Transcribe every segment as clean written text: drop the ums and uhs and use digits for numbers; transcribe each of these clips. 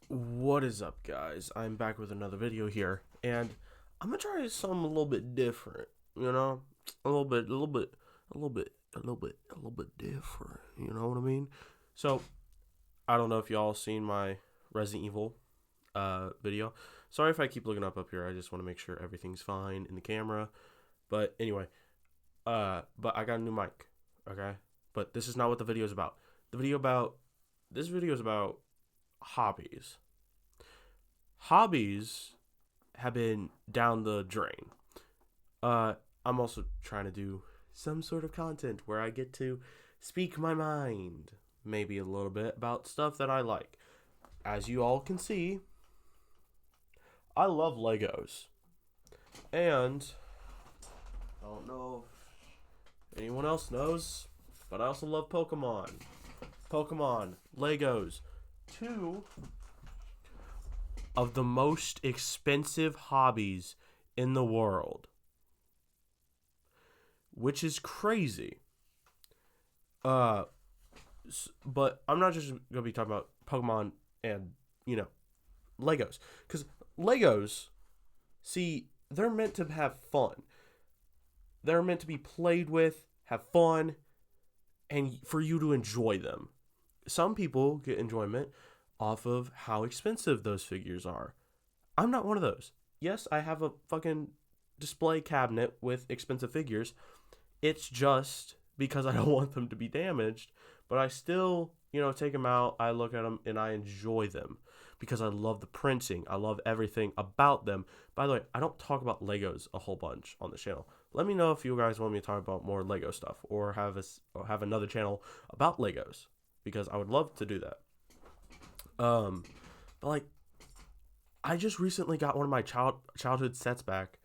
What is up, guys? I'm back with another video here, and I'm gonna try something a little bit different. You know, a little bit different. You know what I mean? So, I don't know if y'all seen my Resident Evil video. Sorry if I keep looking up here. I just want to make sure everything's fine in the camera. But anyway, but I got a new mic. Okay, but this is not what the video is about. This video is about hobbies. Hobbies have been down the drain. I'm also trying to do some sort of content where I get to speak my mind, maybe a little bit about stuff that I like. As you all can see, I love Legos. And I don't know if anyone else knows, but I also love Pokemon. Pokemon, Legos, two of the most expensive hobbies in the world, which is crazy. Uh, but I'm not just gonna be talking about Pokemon and Legos, because Legos, see, they're meant to have fun. They're meant to be played with, have fun, and for you to enjoy them. Some people get enjoyment off of how expensive those figures are. I'm not one of those. Yes, I have a fucking display cabinet with expensive figures. It's just because I don't want them to be damaged, but I still, take them out, I look at them, and I enjoy them because I love the printing. I love everything about them. By the way, I don't talk about Legos a whole bunch on the channel. Let me know if you guys want me to talk about more Lego stuff or have another channel about Legos because I would love to do that. But like, I just recently got one of my childhood sets back.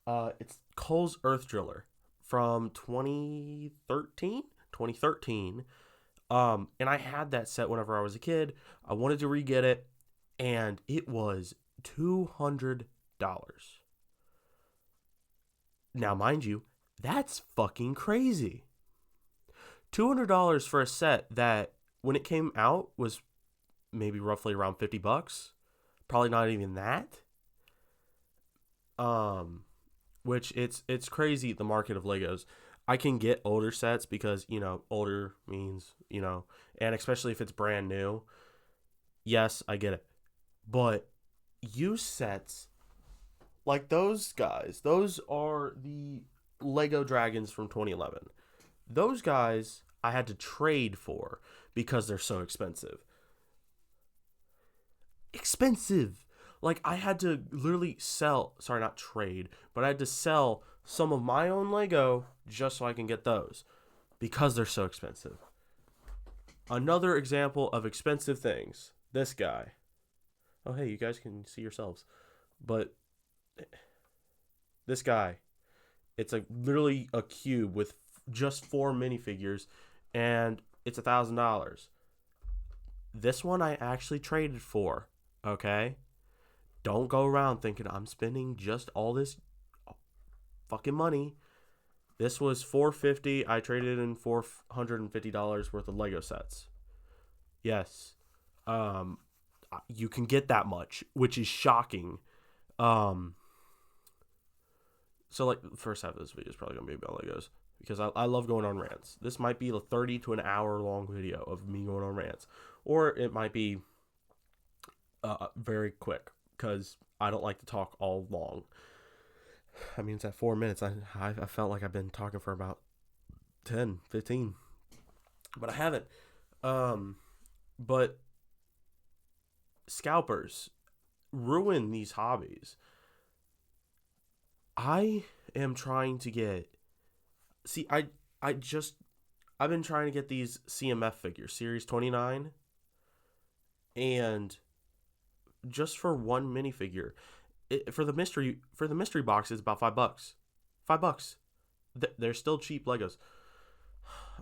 It's Cole's Earth Driller from 2013. 2013. And I had that set whenever I was a kid. I wanted to re-get it, and it was $200. Now, mind you, that's fucking crazy. $200 for a set that, when it came out, was maybe roughly around $50. Probably not even that. Which it's crazy, the market of Legos. I can get older sets because, older means, and especially if it's brand new. Yes, I get it. But used sets, like those guys, those are the Lego Dragons from 2011. Those guys I had to trade for because they're so expensive. Expensive. Like, I had to literally sell, sorry, not trade, but I had to sell some of my own Lego just so I can get those because they're so expensive. Another example of expensive things. This guy. Oh, hey, you guys can see yourselves. But this guy, it's literally a cube with just 4 minifigures, and it's $1,000. This one I actually traded for. Okay? Don't go around thinking I'm spending just all this fucking money. This was $450. I traded in $450 worth of Lego sets. Yes. You can get that much, which is shocking. So like the first half of this video is probably gonna be about Legos because I love going on rants. This might be a 30 to an hour long video of me going on rants, or it might be very quick because I don't like to talk all long. I mean, it's at 4 minutes. I felt like I've been talking for about 10, 15, but I haven't. But scalpers ruin these hobbies. I am trying to get. See, I've been trying to get these CMF figures, Series 29, and just for one minifigure, for the mystery box is about $5. $5. They're still cheap Legos.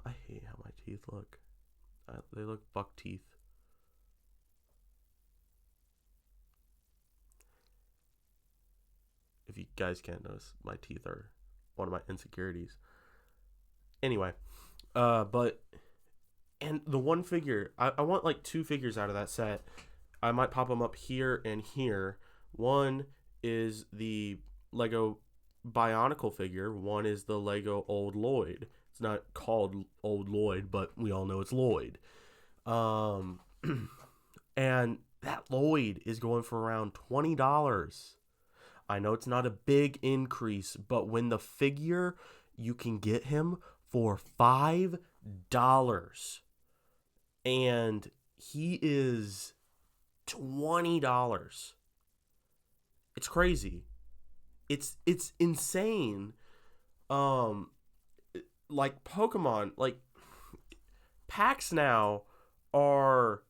I hate how my teeth look. They look buck teeth. If you guys can't notice, my teeth are one of my insecurities. Anyway, but and the one figure, I want like 2 figures out of that set. I might pop them up here and here. One is the Lego Bionicle figure. One is the Lego Old Lloyd. It's not called Old Lloyd, but we all know it's Lloyd. Um, and that Lloyd is going for around $20. I know it's not a big increase, but when the figure, you can get him for $5. And he is $20. It's crazy. It's insane. Like Pokemon, like packs now are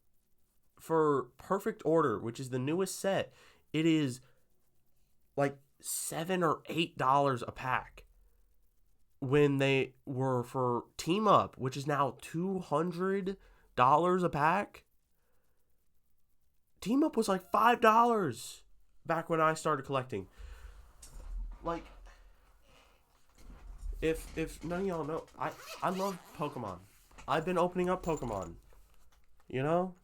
for Perfect Order, which is the newest set. It is like $7 or $8 a pack. When they were for Team Up, which is now $200 a pack. Team Up was like $5 back when I started collecting. Like, if none of y'all know, I love Pokemon. I've been opening up Pokemon. You know?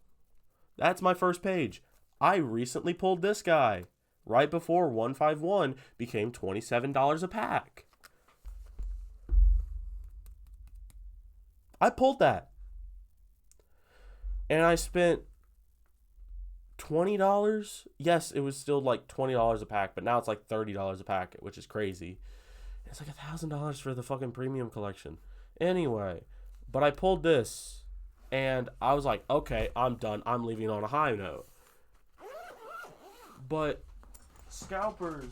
That's my first page. I recently pulled this guy right before 151 became $27 a pack. I pulled that. And I spent $20. Yes, it was still like $20 a pack, but now it's like $30 a pack, which is crazy. It's like $1,000 for the fucking premium collection. Anyway, but I pulled this, and I was like, okay, I'm done. I'm leaving on a high note. But scalpers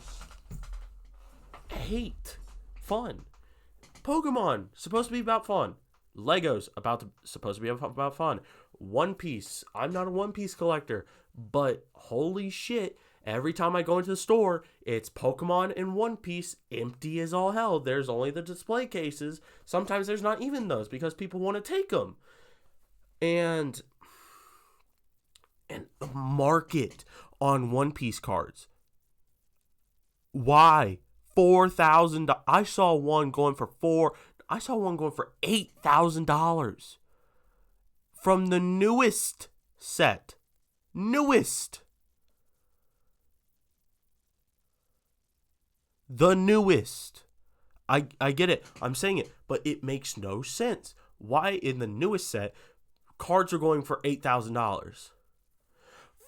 hate fun. Pokemon, supposed to be about fun. Legos, supposed to be about fun. One Piece, I'm not a One Piece collector, but holy shit, every time I go into the store, it's Pokemon and One Piece, empty as all hell. There's only the display cases. Sometimes there's not even those because people want to take them. And the market on One Piece cards. Why? $4,000. I saw one going for $8,000 from the newest set. The newest. I get it. I'm saying it, but it makes no sense. Why in the newest set cards are going for $8,000?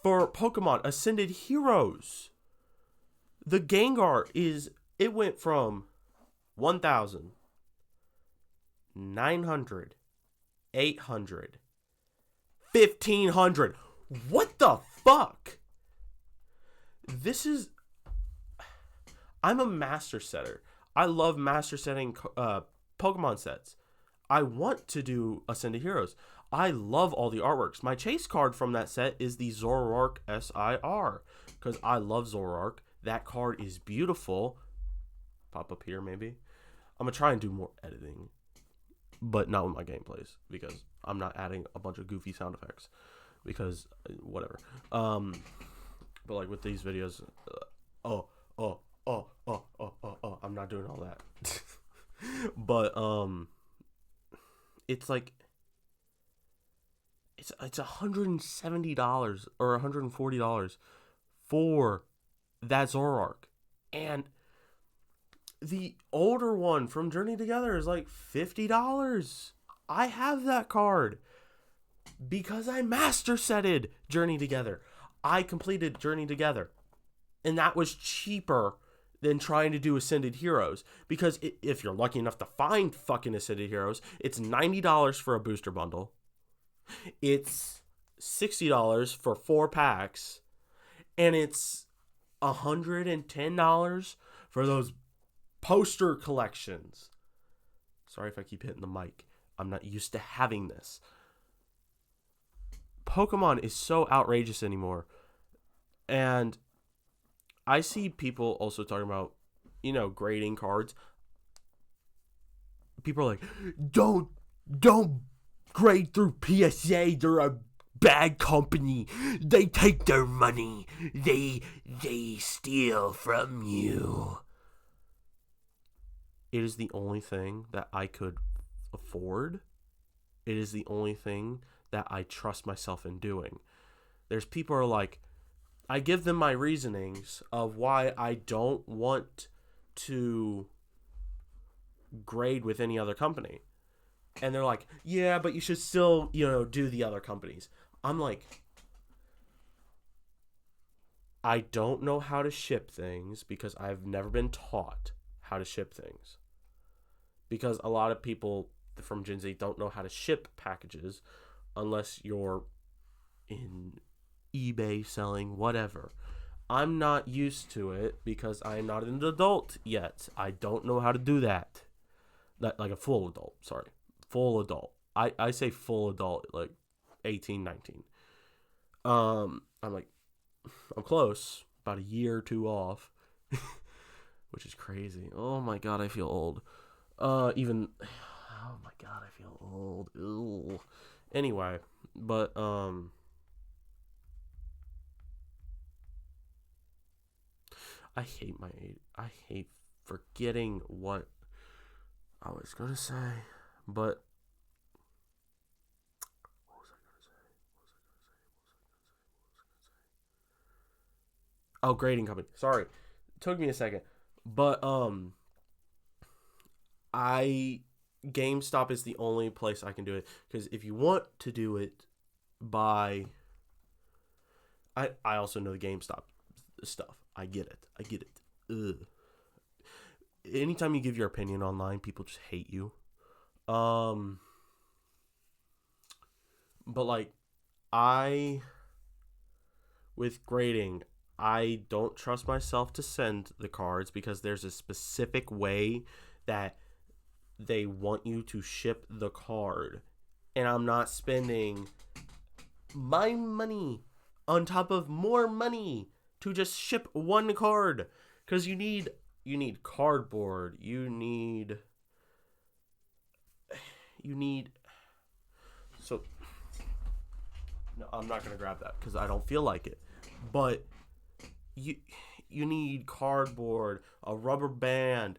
For Pokemon Ascended Heroes, the Gengar it went from 1,000, 900, 800, 1,500. What the fuck? I'm a master setter. I love master setting Pokemon sets. I want to do Ascended Heroes. I love all the artworks. My chase card from that set is the Zoroark SIR because I love Zoroark. That card is beautiful. Pop up here maybe. I'm going to try and do more editing, but not with my gameplays because I'm not adding a bunch of goofy sound effects because whatever. But like with these videos, I'm not doing all that. But it's like it's $170 or $140 for that Zoroark, and the older one from Journey Together is like $50. I have that card because I master setted Journey Together. I completed Journey Together, and that was cheaper than trying to do Ascended Heroes, because if you're lucky enough to find fucking Ascended Heroes, it's $90 for a booster bundle. It's $60 for 4 packs, and it's $110 for those poster collections. Sorry if I keep hitting the mic. I'm not used to having this. Pokemon is so outrageous anymore. And I see people also talking about, grading cards. People are like, don't grade through PSA. They're a bad company. They take their money. They steal from you. It is the only thing that I could afford. It is the only thing that I trust myself in doing. There's people who are like, I give them my reasonings of why I don't want to grade with any other company. And they're like, yeah, but you should still, do the other companies. I'm like, I don't know how to ship things because I've never been taught how to ship things. Because a lot of people from Gen Z don't know how to ship packages unless you're in eBay selling whatever. I'm not used to it because I'm not an adult yet. I don't know how to do that. Like a full adult, sorry. Full adult. I say full adult, like 18, 19. I'm like, I'm close. About a year or two off. Which is crazy. Oh my god, I feel old. Oh my god, I feel old. Ew. Anyway, but, I hate my age. I hate forgetting what I was gonna say, but what was I gonna say? Oh, grading company. Sorry, it took me a second, but I GameStop is the only place I can do it because if you want to do it by, I also know the GameStop stuff. I get it. Ugh. Anytime you give your opinion online, people just hate you. But like, I with grading, I don't trust myself to send the cards because there's a specific way that they want you to ship the card, and I'm not spending my money on top of more money to just ship one card because you need cardboard, you need so no, I'm not gonna grab that because I don't feel like it, but you you need cardboard, a rubber band.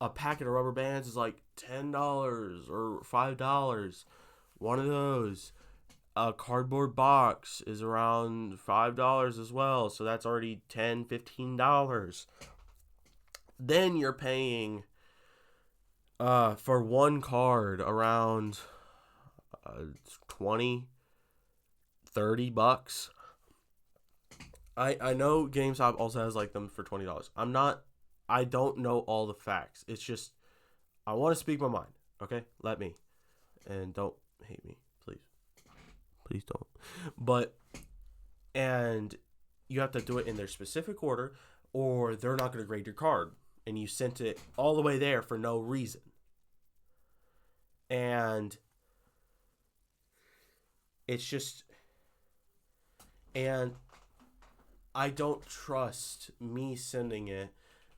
A packet of rubber bands is like $10 or $5. One of those. A cardboard box is around $5 as well, so that's already $10-15. Then you're paying for one card around 20-30 bucks. I know GameStop also has like them for $20. I don't know all the facts. It's just I want to speak my mind. Okay? Let me. And don't hate me, please. Please don't. But and you have to do it in their specific order or they're not going to grade your card and you sent it all the way there for no reason. And it's just and I don't trust me sending it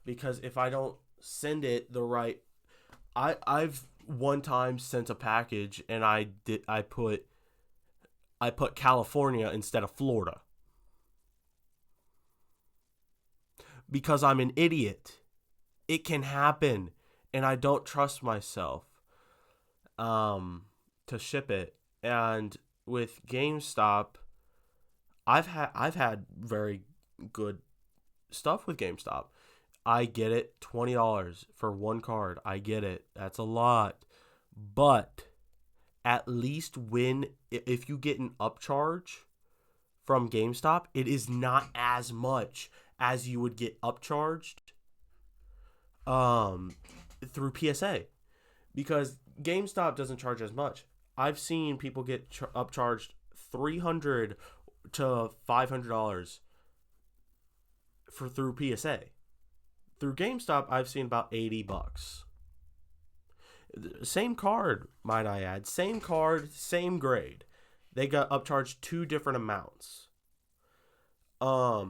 because if I don't send it the right I've one time sent a package and I put California instead of Florida because I'm an idiot. It can happen and I don't trust myself to ship it. And with GameStop, I've had very good stuff with GameStop. I get it, $20 for one card. I get it. That's a lot. But at least if you get an upcharge from GameStop, it is not as much as you would get upcharged through PSA because GameStop doesn't charge as much. I've seen people get upcharged $300 to $500 through PSA. Through GameStop, I've seen about $80. Same card, might I add. Same card, same grade. They got upcharged two different amounts. I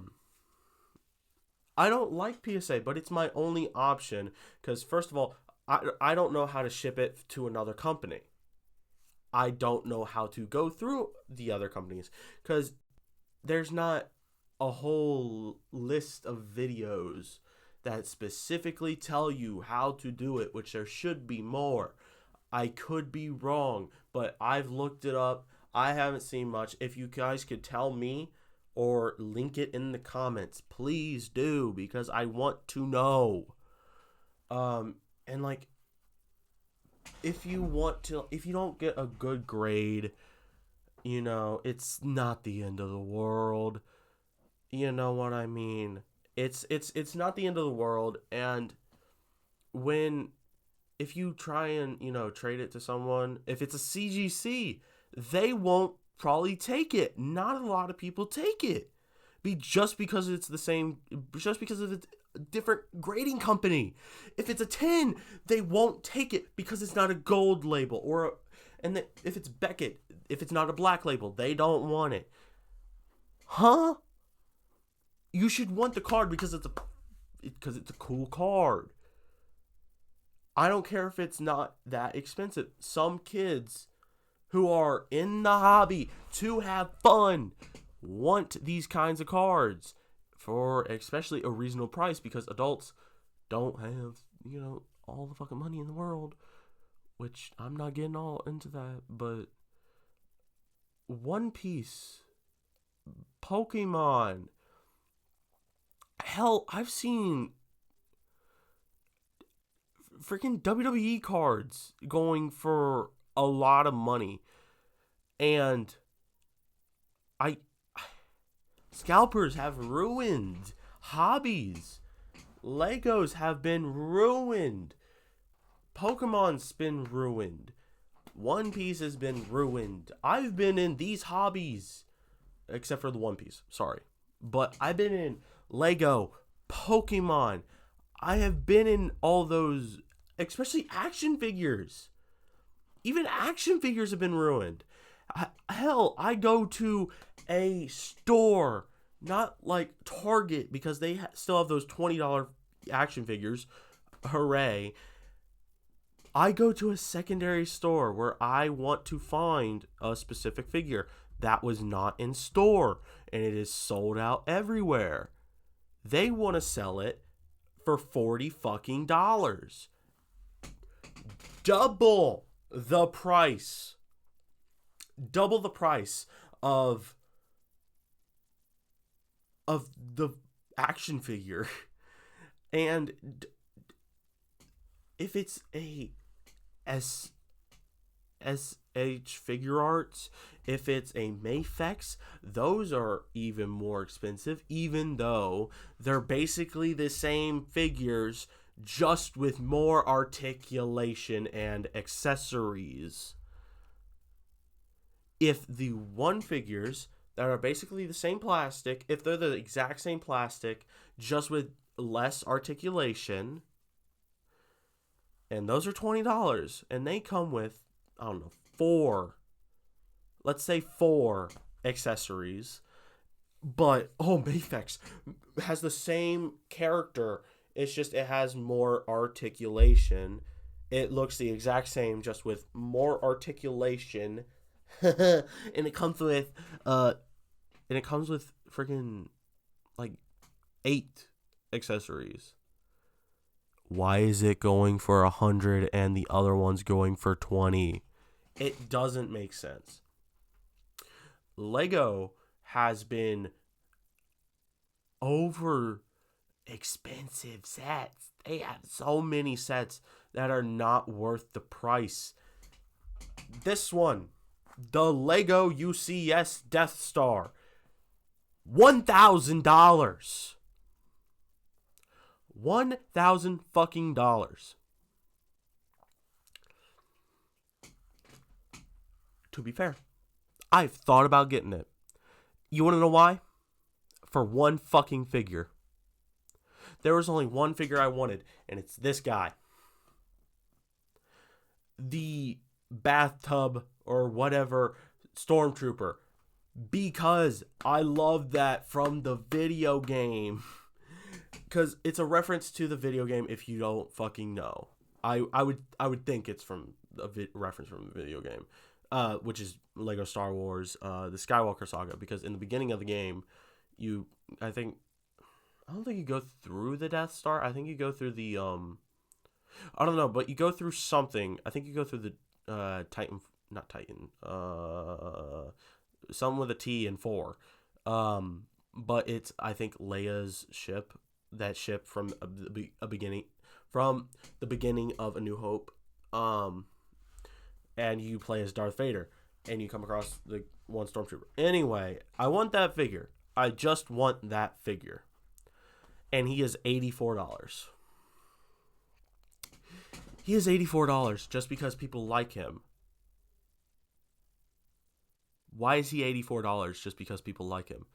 don't like PSA, but it's my only option because first of all, I don't know how to ship it to another company. I don't know how to go through the other companies because there's not a whole list of videos that specifically tell you how to do it, which there should be more. I could be wrong, but I've looked it up. I haven't seen much. If you guys could tell me or link it in the comments, please do, because I want to know. And like, if you don't get a good grade, it's not the end of the world. You know what I mean? It's not the end of the world. And if you try and trade it to someone, if it's a CGC, they won't probably take it. Not a lot of people take it, just because it's the same, just because of it's a different grading company. If it's a 10, they won't take it because it's not a gold label, if it's Beckett, if it's not a black label, they don't want it. Huh? You should want the card because it's a cool card. I don't care if it's not that expensive. Some kids who are in the hobby to have fun want these kinds of cards for especially a reasonable price, because adults don't have, all the fucking money in the world, which I'm not getting all into that. But One Piece, Pokemon, hell, I've seen freaking WWE cards going for a lot of money. And scalpers have ruined hobbies. Legos have been ruined. Pokemon's been ruined. One Piece has been ruined. I've been in these hobbies, except for the One Piece, sorry. But I've been in Lego, Pokemon. I have been in all those, especially action figures. Even action figures have been ruined. Hell, I go to a store, not like Target, because they still have those $20 action figures. Hooray. I go to a secondary store where I want to find a specific figure that was not in store, and it is sold out everywhere. They want to sell it for $40 fucking dollars. Double the price. Double the price of the action figure. And if it's a SH Figure Arts, if it's a Mayfex, those are even more expensive, even though they're basically the same figures, just with more articulation and accessories. If the one figures that are basically the same plastic, if they're the exact same plastic, just with less articulation, and those are $20, and they come with, I don't know, 4 accessories, but, Mayfex has the same character, it's just it has more articulation. It looks the exact same, just with more articulation. and it comes with freaking like 8 accessories. Why is it going for 100 and the other one's going for 20? It doesn't make sense. Lego has been over expensive sets. They have so many sets that are not worth the price. This one, the Lego UCS Death Star, $1,000. $1,000 fucking dollars. To be fair, I've thought about getting it. You want to know why? For one fucking figure. There was only one figure I wanted, and it's this guy. The bathtub or whatever Stormtrooper. Because I love that from the video game. Because it's a reference to the video game if you don't fucking know. I would think it's from a reference from the video game. Which is Lego Star Wars, the Skywalker Saga. Because in the beginning of the game, I don't think you go through the Death Star. I think you go through the, I don't know, but you go through something. I think you go through the not Titan. Something with a T and 4. But it's, I think, Leia's ship. That ship from a beginning, from the beginning of A New Hope. And you play as Darth Vader, and you come across the one stormtrooper. Anyway, I want that figure. I just want that figure. And he is $84. He is $84 just because people like him. Why is he $84 just because people like him?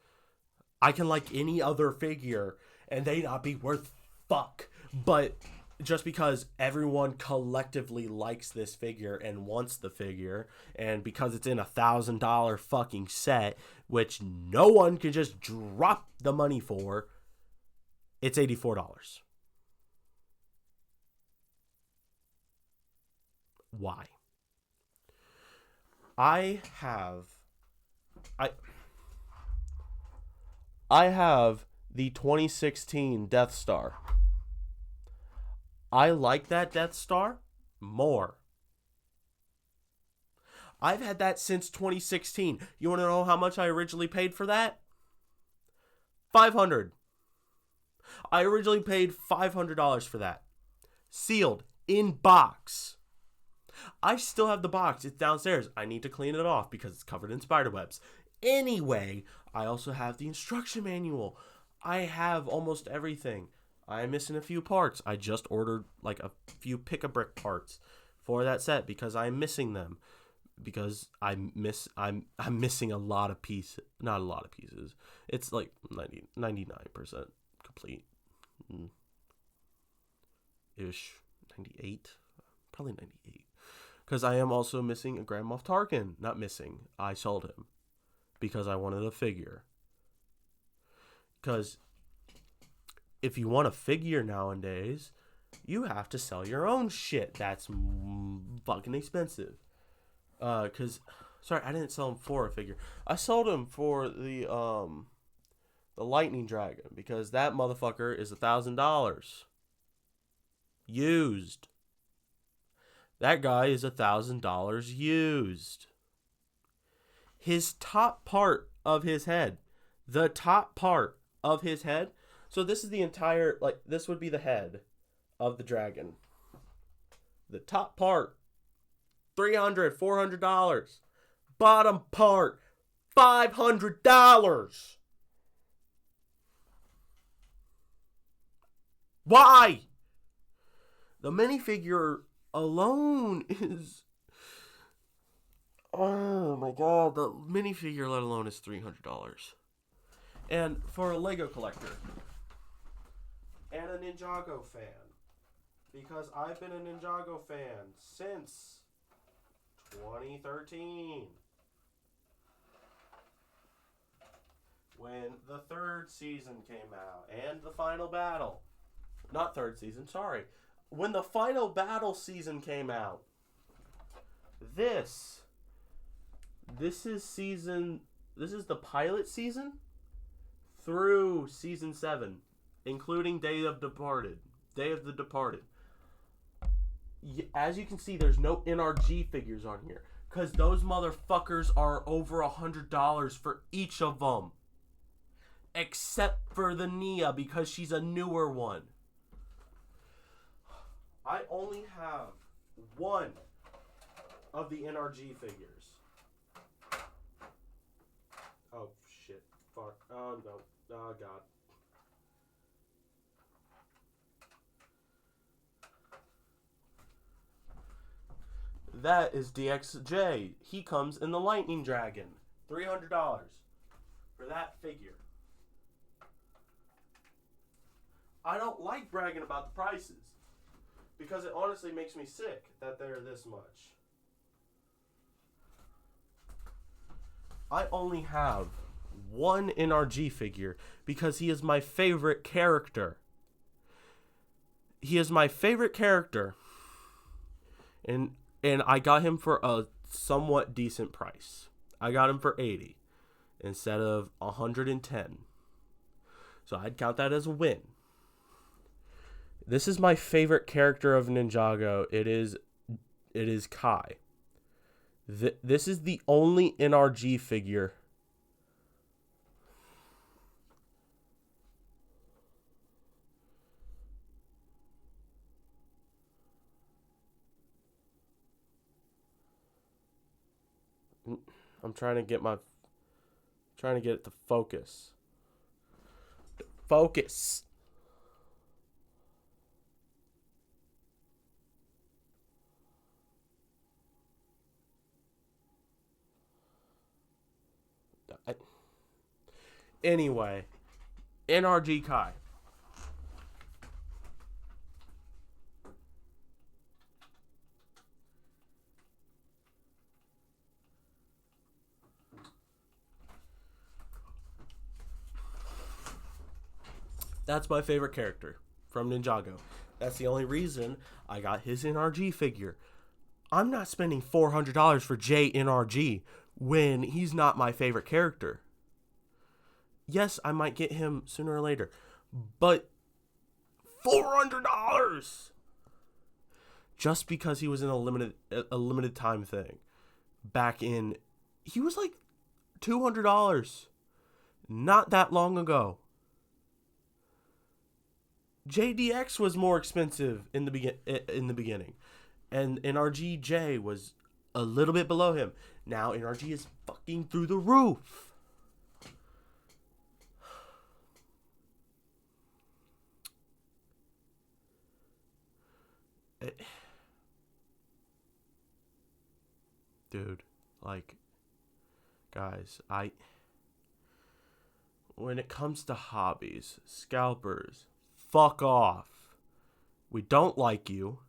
I can like any other figure and they not be worth fuck. But just because everyone collectively likes this figure and wants the figure, and because it's in $1,000 fucking set, which no one can just drop the money for, it's $84. Why? I have the 2016 Death Star. I like that Death Star more. I've had that since 2016. You want to know how much I originally paid for that? $500. I originally paid $500 for that. Sealed. In box. I still have the box. It's downstairs. I need to clean it off because it's covered in spider webs. Anyway, I also have the instruction manual. I have almost everything. I'm missing a few parts. I just ordered like a few pick-a-brick parts for that set because I'm missing them. Because I'm missing a lot of pieces. Not a lot of pieces. It's like 99% complete. Ish. 98? Probably 98. Because I am also missing a Grand Moff Tarkin. Not missing. I sold him. Because I wanted a figure. Because if you want a figure nowadays, you have to sell your own shit. That's fucking expensive. Because, sorry, I didn't sell him for a figure. I sold him for the Lightning Dragon. Because that motherfucker is $1,000. Used. That guy is $1,000 used. His top part of his head. The top part of his head. So this is the entire, like, this would be the head of the dragon. The top part, $300, $400. Bottom part, $500. Why? The minifigure alone is... Oh my god, the minifigure let alone is $300. And for a Lego collector and a Ninjago fan, because I've been a Ninjago fan since 2013, when the third season came out and the final battle. Not third season, sorry. When the final battle season came out. This is the pilot season through season 7, including Day of the Departed. As you can see, there's no NRG figures on here, because those motherfuckers are over $100 for each of them. Except for the Nia, because she's a newer one. I only have one of the NRG figures. Oh, shit. Fuck. Oh, no. Oh, God. That is DXJ. He comes in the Lightning Dragon. $300 for that figure. I don't like bragging about the prices, because it honestly makes me sick that they're this much. I only have one NRG figure because he is my favorite character. He is my favorite character. And I got him for a somewhat decent price. I got him for $80 instead of $110. So I'd count that as a win. This is my favorite character of Ninjago. It is Kai. This is the only NRG figure. I'm trying to get it to focus. Focus. Anyway, NRG Kai. That's my favorite character from Ninjago. That's the only reason I got his NRG figure. I'm not spending $400 for JNRG when he's not my favorite character. Yes, I might get him sooner or later, but $400 just because he was in a limited time thing. Back in, he was like $200 not that long ago. JDX was more expensive in the beginning, and NRGJ was a little bit below him. Now NRG is fucking through the roof. Dude, like, guys, when it comes to hobbies, scalpers, fuck off. We don't like you.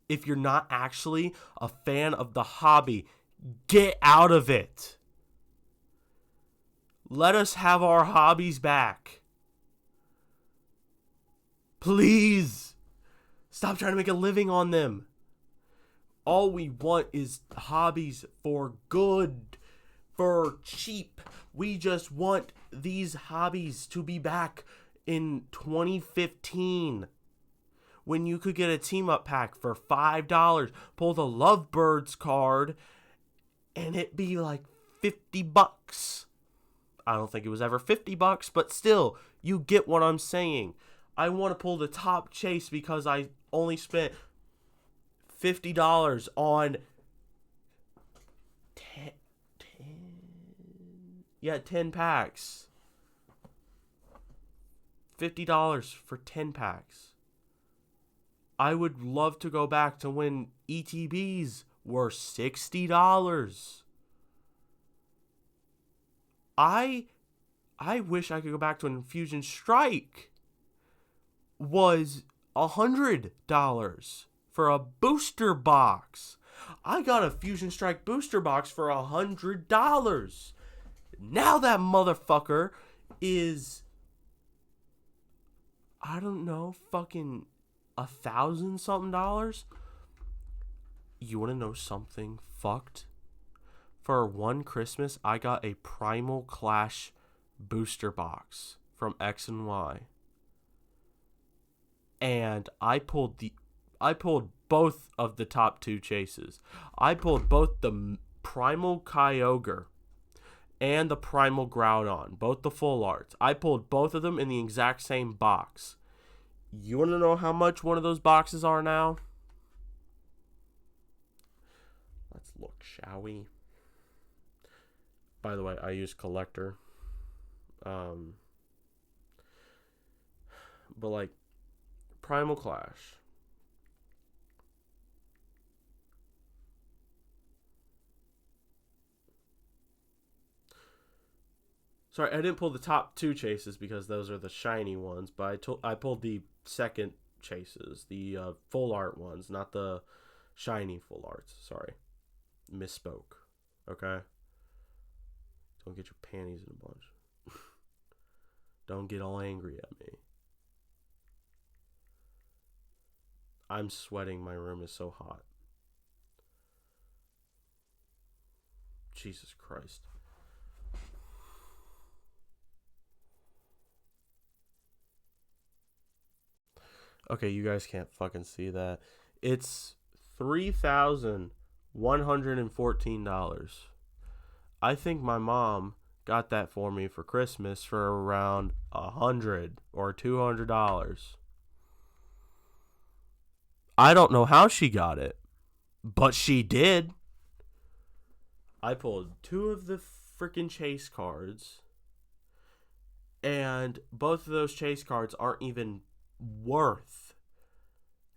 If you're not actually a fan of the hobby, get out of it. Let us have our hobbies back. Please. Stop trying to make a living on them. All we want is hobbies for good, for cheap. We just want these hobbies to be back in 2015. When you could get a team up pack for $5, pull the Lovebirds card, and it'd be like $50. I don't think it was ever $50, but still, you get what I'm saying. I want to pull the top chase because I only spent $50 on 10 packs. $50 for 10 packs. I would love to go back to when ETBs were $60. I wish I could go back to when Fusion Strike was $100 for a booster box. I got a Fusion Strike booster box for $100. Now that motherfucker is, I don't know, fucking $1,000-something. You want to know something fucked? For one Christmas, I got a Primal Clash booster box from X and Y. And I pulled both of the top two chases. I pulled both the Primal Kyogre and the Primal Groudon, both the full arts. I pulled both of them in the exact same box. You want to know how much one of those boxes are now? Let's look, shall we? By the way, I use collector. But like Primal Clash. Sorry, I didn't pull the top two chases because those are the shiny ones, but I pulled the second chases, the full art ones, not the shiny full arts. Sorry. Misspoke. Okay? Don't get your panties in a bunch. Don't get all angry at me. I'm sweating. My room is so hot. Jesus Christ. Okay, you guys can't fucking see that. It's 3,100 $114. I think my mom got that for me for Christmas for around $100 or $200. I don't know how she got it, but she did. I pulled two of the freaking chase cards, and both of those chase cards aren't even worth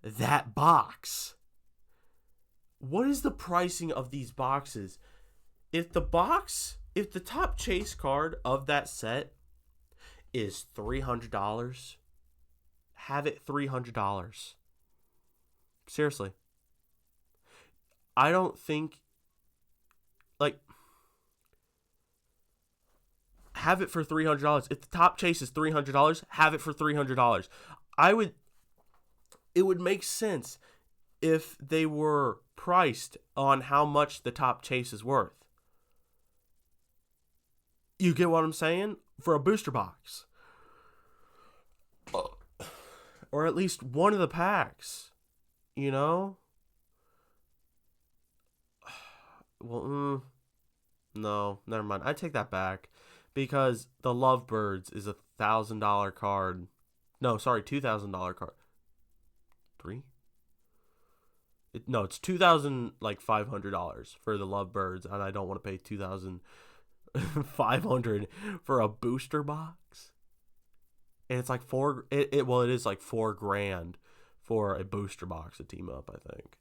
that box. What is the pricing of these boxes? If the top chase card of that set is $300, have it $300. Seriously. I don't think, like, have it for $300. If the top chase is $300, have it for $300. It would make sense if they were priced on how much the top chase is worth. You get what I'm saying? For a booster box. Or at least one of the packs. You know? Well, no, never mind. I take that back. Because the Lovebirds is $1,000 card. No, sorry, $2,000 card. Three? It's $2,500 for the Lovebirds, and I don't want to pay $2,500 for a booster box. And it's like it is like $4,000 for a booster box to team up, I think.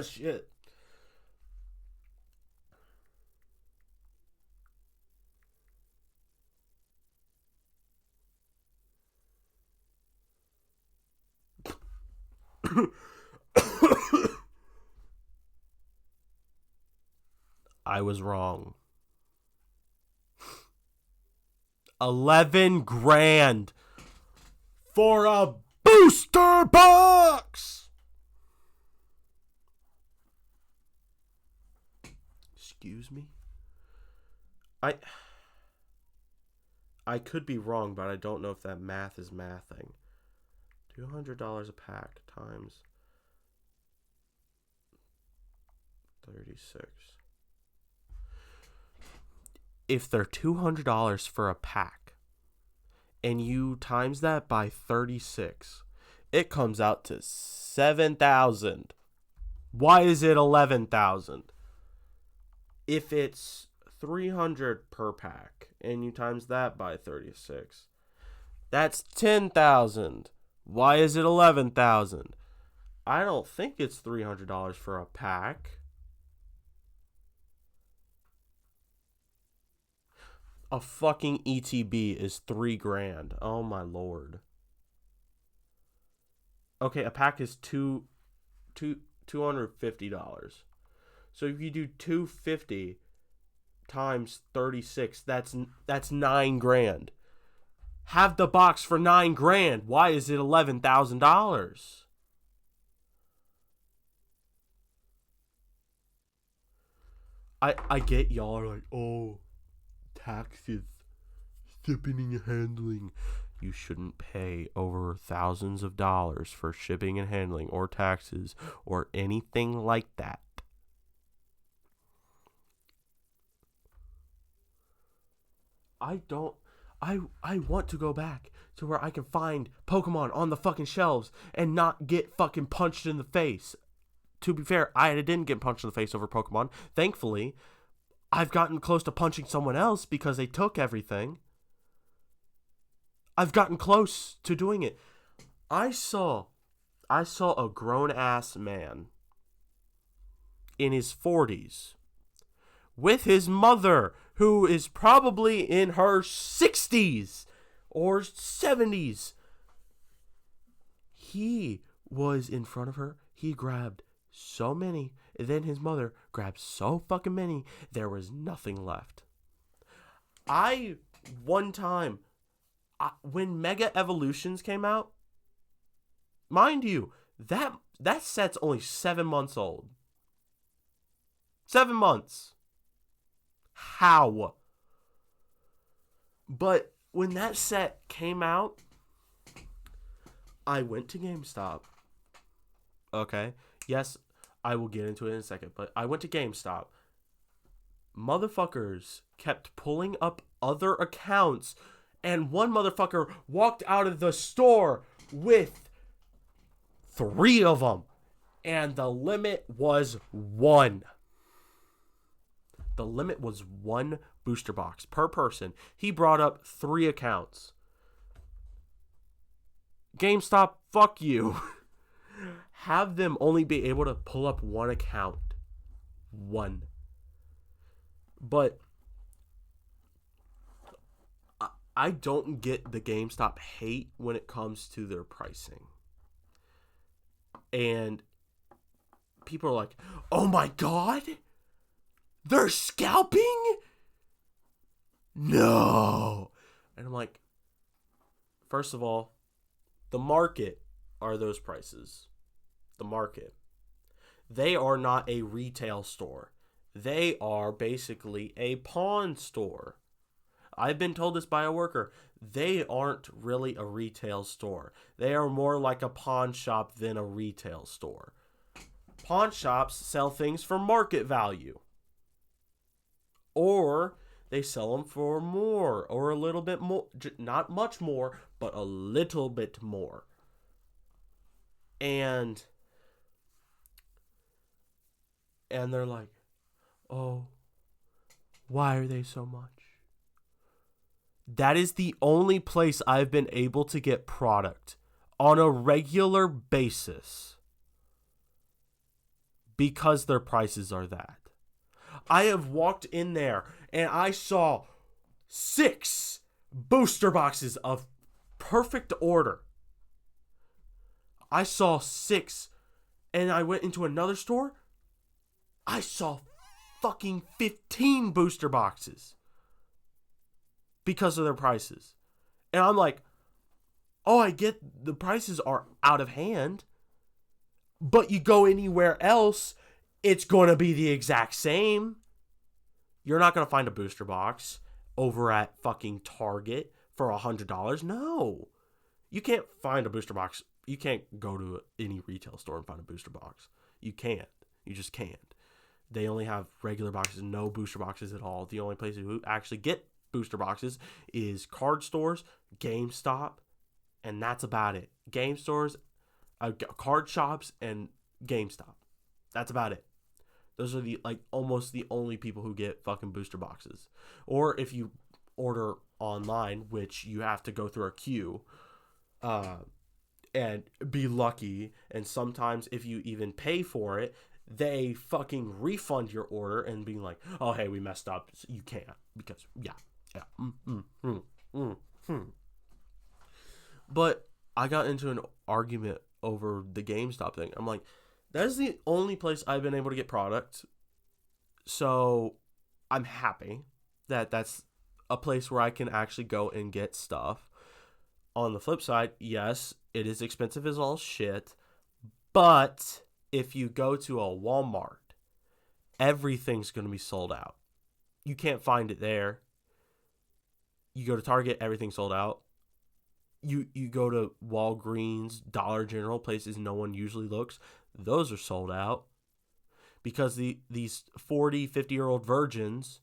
Shit. I was wrong. $11,000 for a booster box. Excuse me? I could be wrong, but I don't know if that math is mathing. $200 a pack times 36. If they're $200 for a pack and you times that by 36, it comes out to $7,000. Why is it $11,000? If it's $300 per pack and you times that by 36, that's $10,000. Why is it $11,000? I don't think it's $300 for a pack. A fucking ETB is $3,000. Oh my lord. Okay, a pack is $250. So if you do $250 times 36, that's $9,000. Have the box for $9,000. Why is it $11,000? I get y'all are like, oh, taxes, shipping and handling. You shouldn't pay over thousands of dollars for shipping and handling or taxes or anything like that. I want to go back to where I can find Pokemon on the fucking shelves and not get fucking punched in the face. To be fair, I didn't get punched in the face over Pokemon. Thankfully, I've gotten close to punching someone else because they took everything. I've gotten close to doing it. I saw a grown-ass man in his 40s with his mother, who is probably in her 60s or 70s. He was in front of her. He grabbed so many. And then his mother grabbed so fucking many. There was nothing left. One time, when Mega Evolutions came out, mind you, that set's only 7 months old. 7 months. How? But when that set came out, I went to GameStop. Okay. Yes, I will get into it in a second, but I went to GameStop. Motherfuckers kept pulling up other accounts, and one motherfucker walked out of the store with 3 of them, and the limit was 1. The limit was 1 booster box per person. He brought up 3 accounts. GameStop, fuck you. Have them only be able to pull up 1 account. 1. But I don't get the GameStop hate when it comes to their pricing. And people are like, oh my god, they're scalping? No. And I'm like, first of all, the market are those prices. The market. They are not a retail store. They are basically a pawn store. I've been told this by a worker. They aren't really a retail store. They are more like a pawn shop than a retail store. Pawn shops sell things for market value. Or they sell them for more, or a little bit more. Not much more, but a little bit more. And they're like, oh, why are they so much? That is the only place I've been able to get product on a regular basis because their prices are that. I have walked in there and I saw 6 booster boxes of perfect order. I saw 6, and I went into another store. I saw fucking 15 booster boxes because of their prices. And I'm like, oh, I get the prices are out of hand, but you go anywhere else, it's going to be the exact same. You're not going to find a booster box over at fucking Target for $100. No. You can't find a booster box. You can't go to any retail store and find a booster box. You can't. You just can't. They only have regular boxes, no booster boxes at all. The only places who actually get booster boxes is card stores, GameStop, and that's about it. Game stores, card shops, and GameStop. That's about it. Those are almost the only people who get fucking booster boxes. Or if you order online, which you have to go through a queue, and be lucky, and sometimes if you even pay for it, they fucking refund your order and being like, oh, hey, we messed up. So you can't because, yeah. But I got into an argument over the GameStop thing. I'm like, that is the only place I've been able to get product. So I'm happy that that's a place where I can actually go and get stuff. On the flip side, yes, it is expensive as all shit. But if you go to a Walmart, everything's going to be sold out. You can't find it there. You go to Target, everything's sold out. You go to Walgreens, Dollar General, places no one usually looks. Those are sold out. Because these 40, 50-year-old virgins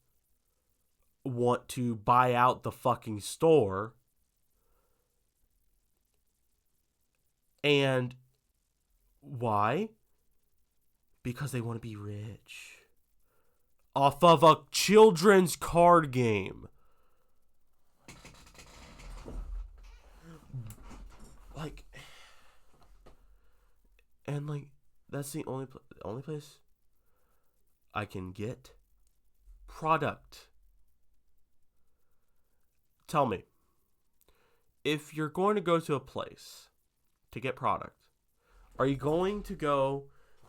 want to buy out the fucking store. And why? Because they want to be rich. Off of a children's card game. That's the only place I can get product. Tell me, if you're going to go to a place to get product, are you going to go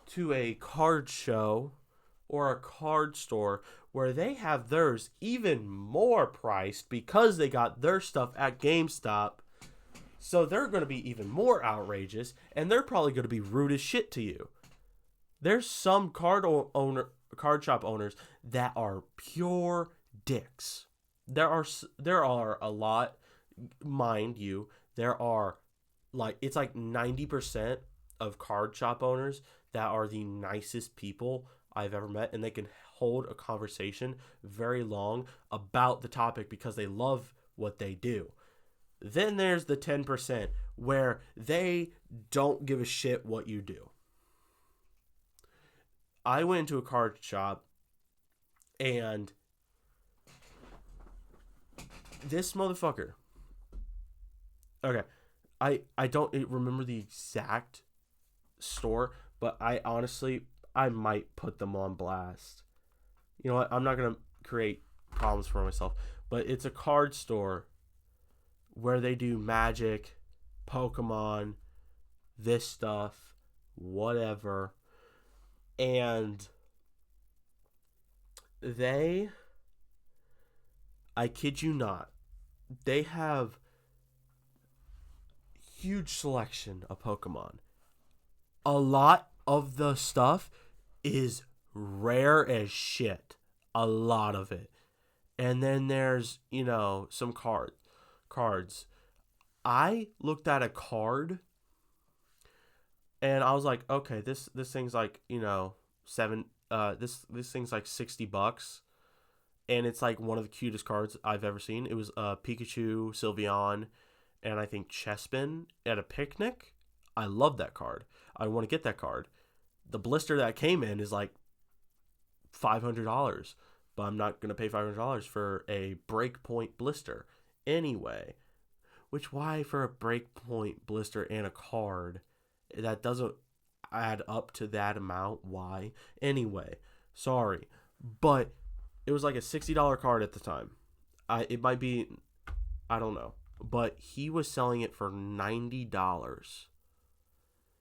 to a card show or a card store where they have theirs even more priced because they got their stuff at GameStop? So they're going to be even more outrageous, and they're probably going to be rude as shit to you. There's some card shop owners that are pure dicks. There are a lot mind you, there are like, it's like 90% of card shop owners that are the nicest people I've ever met, and they can hold a conversation very long about the topic because they love what they do. Then there's the 10% where they don't give a shit what you do. I went into a card shop, and this motherfucker. Okay, I don't remember the exact store, but I might put them on blast. You know what? I'm not gonna create problems for myself, but it's a card store where they do Magic, Pokemon, this stuff, whatever. And I kid you not, they have huge selection of Pokemon. A lot of the stuff is rare as shit. A lot of it. And then there's, some cards. I looked at a card and I was like, okay, this thing's like, this thing's like $60, and it's like one of the cutest cards I've ever seen. It was Pikachu, Sylveon, and I think Chespin at a picnic. I love that card. I want to get that card. The blister that came in is like $500, but I'm not gonna pay $500 for a Breakpoint blister anyway. Which, why for a Breakpoint blister and a card that doesn't add up to that amount? Why? Anyway, sorry, but it was like a $60 card at the time. It might be, I don't know, but he was selling it for $90.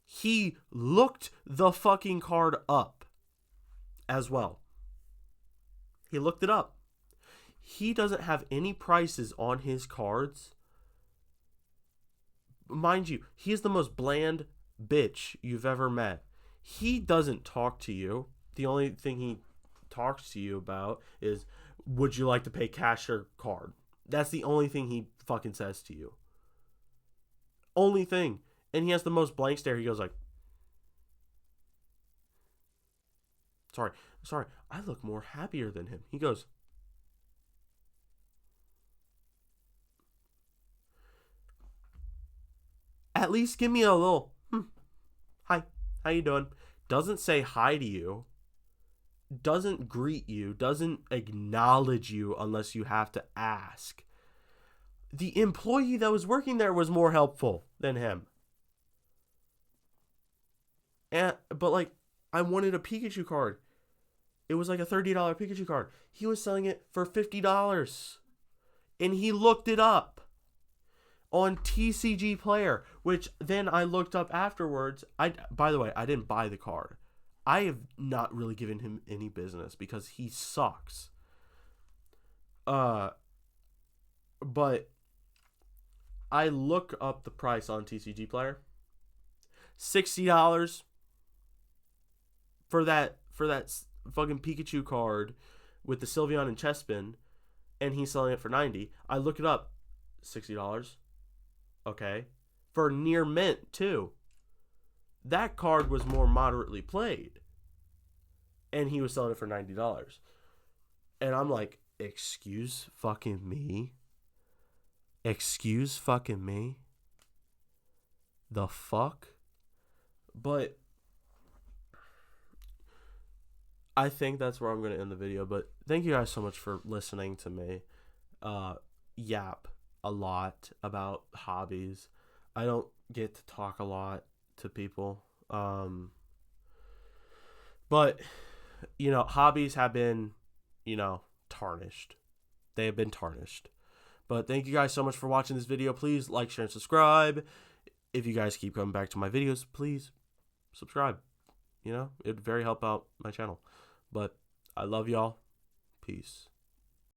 He looked the fucking card up as well. He looked it up. He doesn't have any prices on his cards. Mind you, he is the most bland bitch you've ever met. He doesn't talk to you. The only thing he talks to you about is, would you like to pay cash or card? That's the only thing he fucking says to you. Only thing. And he has the most blank stare. He goes like, sorry, I look more happier than him. He goes, at least give me a little, hi, how you doing? Doesn't say hi to you. Doesn't greet you. Doesn't acknowledge you unless you have to ask. The employee that was working there was more helpful than him. But like, I wanted a Pikachu card. It was like a $30 Pikachu card. He was selling it for $50. And he looked it up on TCG Player, which then I looked up afterwards. By the way, I didn't buy the card. I have not really given him any business because he sucks. But I look up the price on TCG Player. $60 for that fucking Pikachu card with the Sylveon and Chespin, and he's selling it for $90. I look it up, $60. Okay, for near mint too. That card was more moderately played, and he was selling it for $90. And I'm like, excuse fucking me? Excuse fucking me? The fuck? But I think that's where I'm going to end the video. But thank you guys so much for listening to me yap a lot about hobbies. I don't get to talk a lot to people. But, hobbies have been, tarnished. They have been tarnished. But thank you guys so much for watching this video. Please like, share, and subscribe. If you guys keep coming back to my videos, please subscribe. It'd very help out my channel. But I love y'all. Peace.